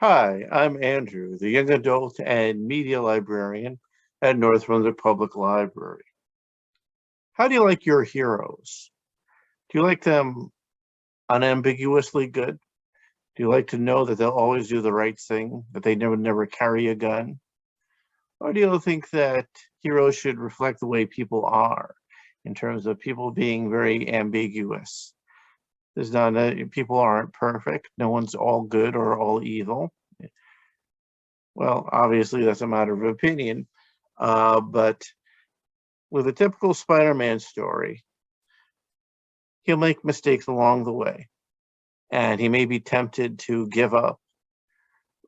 Hi, I'm Andrew, the young adult and media librarian at North Brunswick Public Library. How do you like your heroes? Do you like them unambiguously good? Do you like to know that they'll always do the right thing, that they never carry a gun? Or do you think that heroes should reflect the way people are in terms of people being very ambiguous? There's not people aren't perfect. No one's all good or all evil. Well, obviously that's a matter of opinion, but with a typical Spider-Man story, he'll make mistakes along the way, and he may be tempted to give up.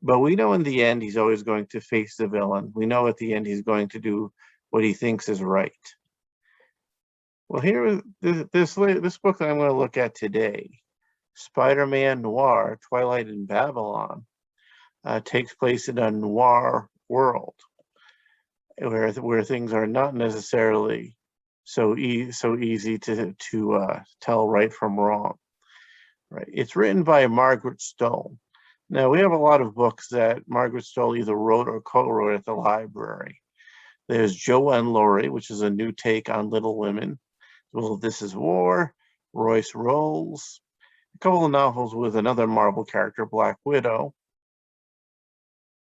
But we know in the end he's always going to face the villain. We know at the end he's going to do what he thinks is right. Well, here this book that I'm going to look at today, Spider-Man Noir: Twilight in Babylon, takes place in a noir world where things are not necessarily so easy to tell right from wrong. Right. It's written by Margaret Stohl. Now, we have a lot of books that Margaret Stohl either wrote or co-wrote at the library. There's Joe and Laurie, which is a new take on Little Women. Well, This Is War, Royce Rolls, a couple of novels with another Marvel character, Black Widow,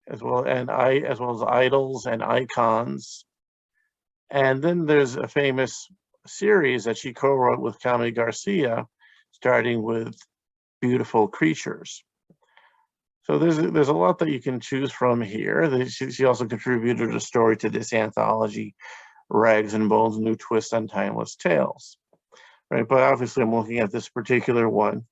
as well as Idols and Icons. And then there's a famous series that she co-wrote with Kami Garcia, starting with Beautiful Creatures. So there's a lot that you can choose from here. She also contributed a story to this anthology, Rags and Bones: New Twists on Timeless Tales. Right, but obviously I'm looking at this particular one,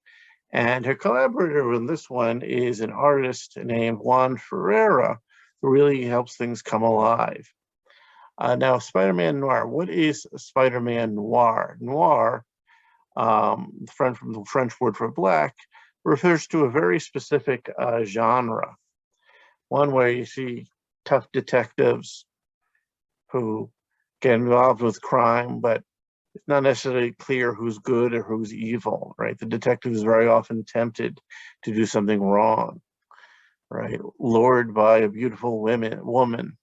and her collaborator in this one is an artist named Juan Ferreyra, who really helps things come alive. Now, Spider-Man Noir. What is Spider-Man Noir? Noir, from the French word for black, refers to a very specific genre, one where you see tough detectives who get involved with crime, but it's not necessarily clear who's good or who's evil, right? The detective is very often tempted to do something wrong, right? Lured by a beautiful woman,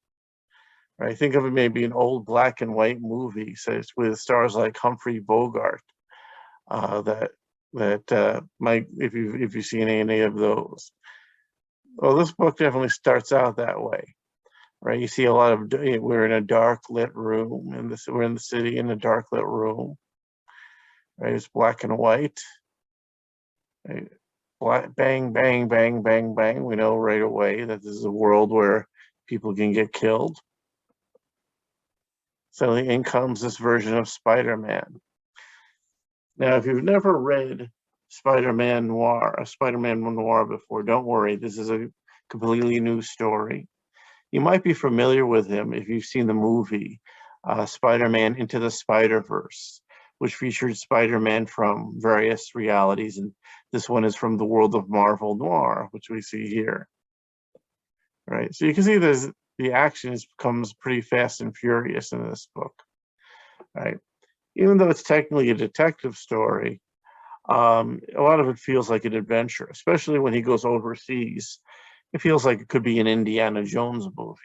right? Think of it maybe an old black and white movie, so with stars like Humphrey Bogart, might, if you've seen any of those. Well, this book definitely starts out that way, right? You see a lot of, we're in a dark lit room, and we're in the city in a dark lit room, right? It's black and white, right? Black, bang, bang, bang, bang, bang. We know right away that this is a world where people can get killed. So in comes this version of Spider-Man. Now, if you've never read Spider-Man Noir before, don't worry. This is a completely new story. You might be familiar with him if you've seen the movie Spider-Man Into the Spider-Verse, which featured Spider-Man from various realities, and this one is from the world of Marvel Noir, which we see here. Right, so you can see the action becomes pretty fast and furious in this book. Right, even though it's technically a detective story, a lot of it feels like an adventure, especially when he goes overseas. It feels like it could be an Indiana Jones movie.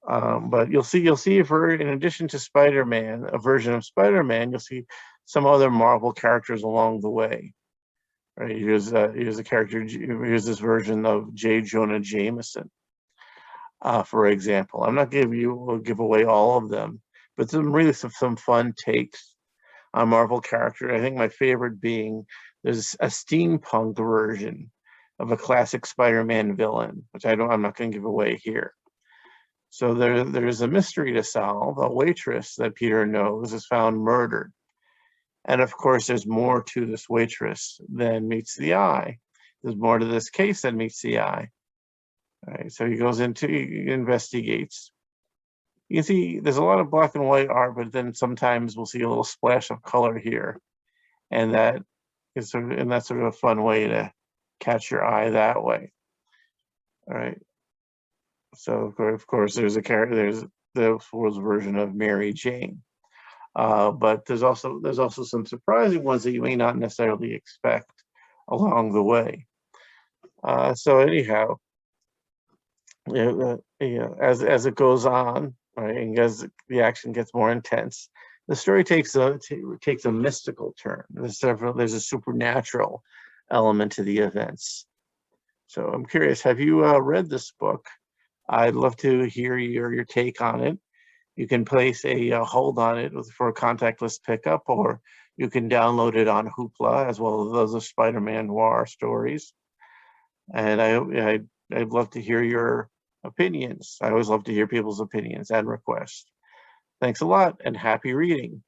But you'll see in addition to Spider-Man, a version of Spider-Man, you'll see some other Marvel characters along the way. Right, here's a character. Here's this version of J. Jonah Jameson, for example. I'm not give away all of them, but some fun takes on Marvel character. I think my favorite being there's a steampunk version of a classic Spider-Man villain, which I'm not going to give away here. So there's a mystery to solve. A waitress that Peter knows is found murdered. And of course, there's more to this waitress than meets the eye. There's more to this case than meets the eye. All right, so he investigates. You can see there's a lot of black and white art, but then sometimes we'll see a little splash of color here. And that's sort of a fun way to catch your eye that way. All right. So of course there's the world's version of Mary Jane. But there's also some surprising ones that you may not necessarily expect along the way. So anyhow, as it goes on, right, and as the action gets more intense, the story takes a mystical turn. There's a supernatural element to the events. So I'm curious, have you read this book? I'd love to hear your take on it. You can place a hold on it for a contactless pickup, or you can download it on Hoopla, as well as those of Spider-Man Noir stories. And I'd love to hear your opinions. I always love to hear people's opinions and requests. Thanks a lot, and happy reading.